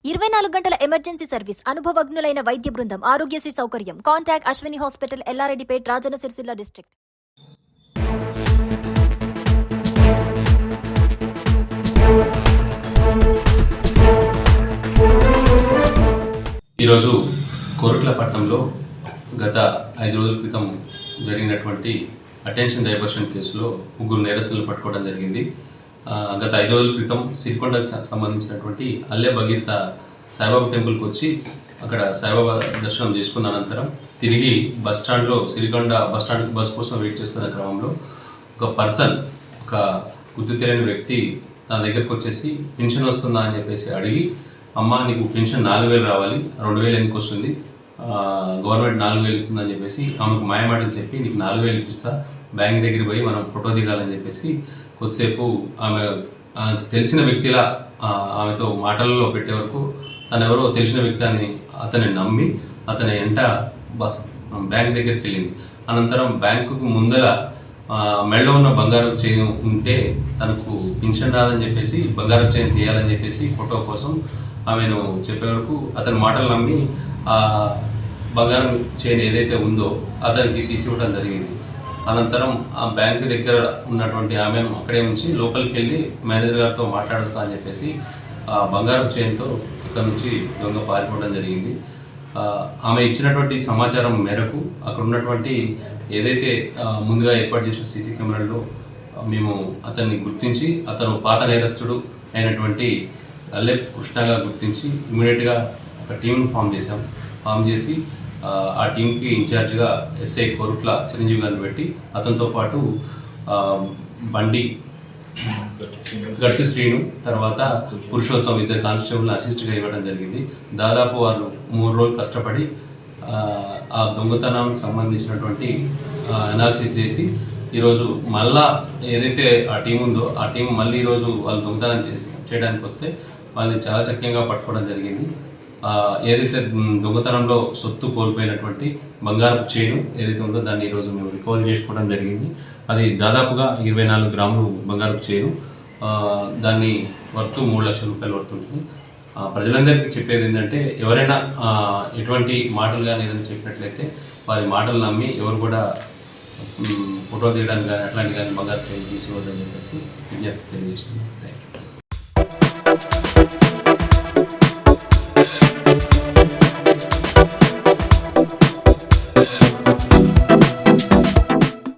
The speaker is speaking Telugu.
24 గంటల ఎమర్జెన్సీ సర్వీస్, అనుభవజ్ఞులైన వైద్య బృందం, ఆరోగ్యశ్రీ సౌకర్యం. Contact Ashwini hospital, Yellareddypet, Rajanna Sircilla district. ఈరోజు కోరుట్లపట్నంలో గత 5 రోజుల క్రితం జరిగినటువంటి అటెన్షన్ డైవర్షన్ కేసులో 3 నేరస్తులను పట్టుకోవడం జరిగింది. గత 5 రోజుల క్రితం సిరికొండకు సంబంధించినటువంటి అల్లె భగీరథ సాయిబాబా టెంపుల్కి వచ్చి అక్కడ సాయిబాబా దర్శనం చేసుకున్న అనంతరం తిరిగి బస్టాండ్లో సిరికొండ బస్టాండ్కి బస్ కోసం వెయిట్ చేస్తున్న క్రమంలో ఒక పర్సన్, ఒక గుర్తు తెలియని వ్యక్తి తన దగ్గరకు వచ్చేసి పెన్షన్ వస్తుందా అని చెప్పేసి అడిగి, అమ్మ నీకు పెన్షన్ 4,000 రావాలి, 2,000 ఎందుకు వస్తుంది, గవర్నమెంట్ 4,000 ఇస్తుందని చెప్పేసి ఆమెకు మాయమాటలు చెప్పి నీకు 4,000 ఇప్పిస్తా, బ్యాంక్ దగ్గరికి పోయి మనం ఫోటో దిగాలని చెప్పేసి కొద్దిసేపు ఆమె తెలిసిన వ్యక్తిలా ఆమెతో మాటలలో పెట్టే వరకు తను ఎవరో తెలిసిన వ్యక్తి అని అతన్ని నమ్మి అతని వెంట బ్యాంక్ దగ్గరికి వెళ్ళింది. అనంతరం బ్యాంకుకు ముందర మెడలో ఉన్న బంగారం చైన్ ఉంటే తనకు పెన్షన్ రాదని చెప్పేసి బంగారం చైన్ తీయాలని చెప్పేసి ఫోటో కోసం ఆమెను చెప్పే వరకు అతని మాటలు నమ్మి బంగారం చైన్ ఏదైతే ఉందో అతనికి తీసివ్వడం జరిగింది. అనంతరం ఆ బ్యాంక్ దగ్గర ఉన్నటువంటి ఆమెను అక్కడే ఉంచి లోపలికి వెళ్ళి మేనేజర్ గారితో మాట్లాడుస్తా అని చెప్పేసి ఆ బంగారం చైన్తో ఇక్కడ నుంచి దొంగ పారిపోవడం జరిగింది. ఆమె ఇచ్చినటువంటి సమాచారం మేరకు అక్కడ ఉన్నటువంటి ఏదైతే ముందుగా ఏర్పాటు చేసిన సీసీ కెమెరాల్లో మేము అతన్ని గుర్తించి అతను పాత నేరస్తుడు అయినటువంటి అల్లె కృష్ణగా గుర్తించి ఇమీడియట్గా ఒక టీంను ఫామ్ చేసి ఆ టీంకి ఇన్ఛార్జ్గా ఎస్ఐ కోరుట్ల చిరంజీవి గారిని పెట్టి అతనితో పాటు బండి గట్టు శ్రీను తర్వాత పురుషోత్తం 2 కానిస్టేబుల్ అసిస్ట్గా ఇవ్వడం జరిగింది. దాదాపు వాళ్ళు 3 రోజులు కష్టపడి ఆ దొంగతనానికి సంబంధించినటువంటి అనాలిసిస్ చేసి ఈరోజు మళ్ళా ఏదైతే ఆ టీం ఉందో ఆ టీం మళ్ళీ ఈరోజు వాళ్ళు దొంగతనం చేయడానికి వస్తే వాళ్ళని చాలా చక్కగా పట్టుకోవడం జరిగింది. ఏదైతే దొంగతనంలో సొత్తు కోల్పోయినటువంటి బంగారపు చైను ఏదైతే ఉందో దాన్ని ఈరోజు మేము రికవరీ చేసుకోవడం జరిగింది. అది దాదాపుగా 24 గ్రాములు బంగారపు చైను, దాన్ని వర్త్ 3 లక్షల రూపాయలు వర్త్ ఉంటుంది. ప్రజలందరికీ చెప్పేది ఏంటంటే ఎవరైనా ఎటువంటి మాటలు కానీ ఏదైనా చెప్పినట్లయితే వారి మాటలు నమ్మి ఎవరు కూడా ఫోటో తీయడానికి కానీ అట్లాంటి కానీ బంగారు చైన్ తీసుకోవద్దని చెప్పేసి విజ్ఞప్తి తెలియజేస్తున్నాం. Thank you.